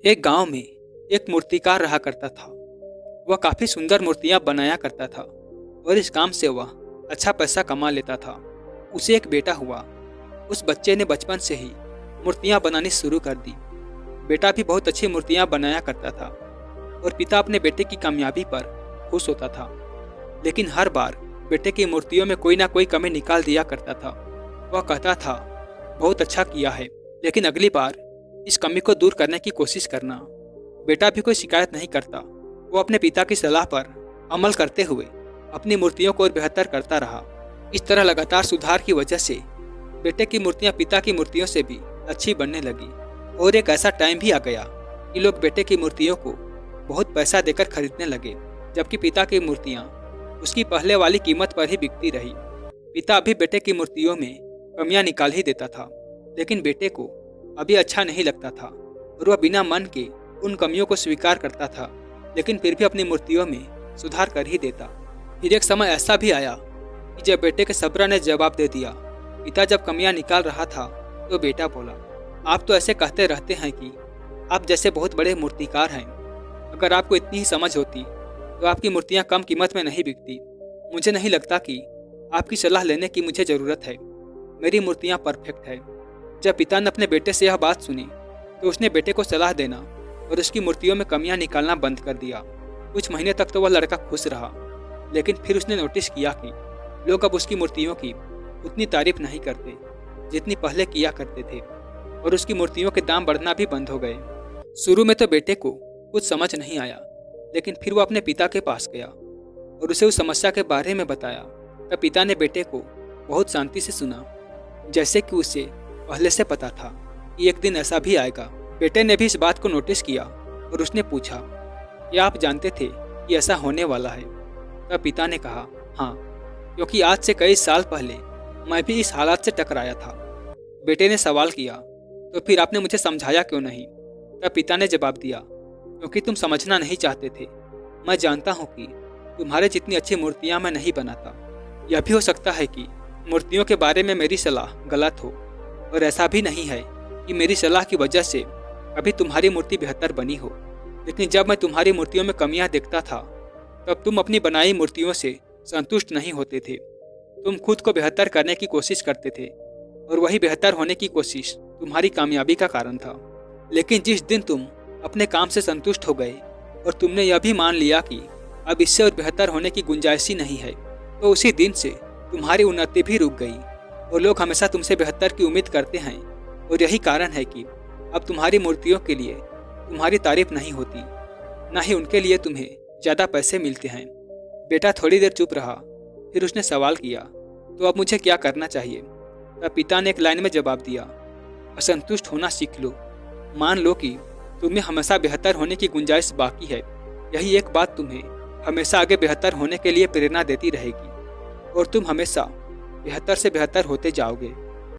एक गांव में एक मूर्तिकार रहा करता था। वह काफी सुंदर मूर्तियां बनाया करता था और इस काम से वह अच्छा पैसा कमा लेता था। उसे एक बेटा हुआ। उस बच्चे ने बचपन से ही मूर्तियां बनानी शुरू कर दी। बेटा भी बहुत अच्छी मूर्तियां बनाया करता था और पिता अपने बेटे की कामयाबी पर खुश होता था। लेकिन हर बार बेटे की मूर्तियों में कोई ना कोई कमी निकाल दिया करता था। वह कहता था, बहुत अच्छा किया है, लेकिन अगली बार इस कमी को दूर करने की कोशिश करना। बेटा भी कोई शिकायत नहीं करता। वो अपने पिता की सलाह पर अमल करते हुए अपनी मूर्तियों को और बेहतर करता रहा। इस तरह लगातार सुधार की वजह से बेटे की मूर्तियां पिता की मूर्तियों से भी अच्छी बनने लगी। और एक ऐसा टाइम भी आ गया कि लोग बेटे की मूर्तियों को बहुत पैसा देकर खरीदने लगे, जबकि पिता की मूर्तियां उसकी पहले वाली कीमत पर ही बिकती रही। पिता अभी बेटे की मूर्तियों में कमियां निकाल ही देता था, लेकिन बेटे को अभी अच्छा नहीं लगता था और वह बिना मन के उन कमियों को स्वीकार करता था, लेकिन फिर भी अपनी मूर्तियों में सुधार कर ही देता। फिर एक समय ऐसा भी आया कि जब बेटे के सब्र ने जवाब दे दिया। पिता जब कमियां निकाल रहा था तो बेटा बोला, आप तो ऐसे कहते रहते हैं कि आप जैसे बहुत बड़े मूर्तिकार हैं। अगर आपको इतनी ही समझ होती तो आपकी मूर्तियां कम कीमत में नहीं बिकती। मुझे नहीं लगता कि आपकी सलाह लेने की मुझे ज़रूरत है। मेरी मूर्तियां परफेक्ट है। जब पिता ने अपने बेटे से यह बात सुनी तो उसने बेटे को सलाह देना और उसकी मूर्तियों में कमियां निकालना बंद कर दिया। कुछ महीने तक तो वह लड़का खुश रहा, लेकिन फिर उसने नोटिस किया कि लोग अब उसकी मूर्तियों की उतनी तारीफ नहीं करते जितनी पहले किया करते थे, और उसकी मूर्तियों के दाम बढ़ना भी बंद हो गए। शुरू में तो बेटे को कुछ समझ नहीं आया, लेकिन फिर वो अपने पिता के पास गया और उसे उस समस्या के बारे में बताया। तब पिता ने बेटे को बहुत शांति से सुना, जैसे कि उसे पहले से पता था कि एक दिन ऐसा भी आएगा। बेटे ने भी इस बात को नोटिस किया और उसने पूछा, क्या आप जानते थे कि ऐसा होने वाला है? तब पिता ने कहा, हाँ, क्योंकि आज से कई साल पहले मैं भी इस हालात से टकराया था। बेटे ने सवाल किया, तो फिर आपने मुझे समझाया क्यों नहीं? तब पिता ने जवाब दिया, क्योंकि तुम समझना नहीं चाहते थे। मैं जानता हूँ कि तुम्हारे जितनी अच्छी मूर्तियाँ मैं नहीं बनाता। यह भी हो सकता है कि मूर्तियों के बारे में मेरी सलाह गलत हो, और ऐसा भी नहीं है कि मेरी सलाह की वजह से अभी तुम्हारी मूर्ति बेहतर बनी हो। लेकिन जब मैं तुम्हारी मूर्तियों में कमियां देखता था तब तुम अपनी बनाई मूर्तियों से संतुष्ट नहीं होते थे। तुम खुद को बेहतर करने की कोशिश करते थे और वही बेहतर होने की कोशिश तुम्हारी कामयाबी का कारण था। लेकिन जिस दिन तुम अपने काम से संतुष्ट हो गए और तुमने यह भी मान लिया कि अब इससे और बेहतर होने की गुंजाइश ही नहीं है, तो उसी दिन से तुम्हारी उन्नति भी रुक गई और लोग हमेशा तुमसे बेहतर की उम्मीद करते हैं। और यही कारण है कि अब तुम्हारी मूर्तियों के लिए तुम्हारी तारीफ नहीं होती, ना ही उनके लिए तुम्हें ज़्यादा पैसे मिलते हैं। बेटा थोड़ी देर चुप रहा, फिर उसने सवाल किया, तो अब मुझे क्या करना चाहिए? तब पिता ने एक लाइन में जवाब दिया, असंतुष्ट होना सीख लो। मान लो कि तुम्हें हमेशा बेहतर होने की गुंजाइश बाकी है। यही एक बात तुम्हें हमेशा आगे बेहतर होने के लिए प्रेरणा देती रहेगी और तुम हमेशा बेहतर से बेहतर होते जाओगे।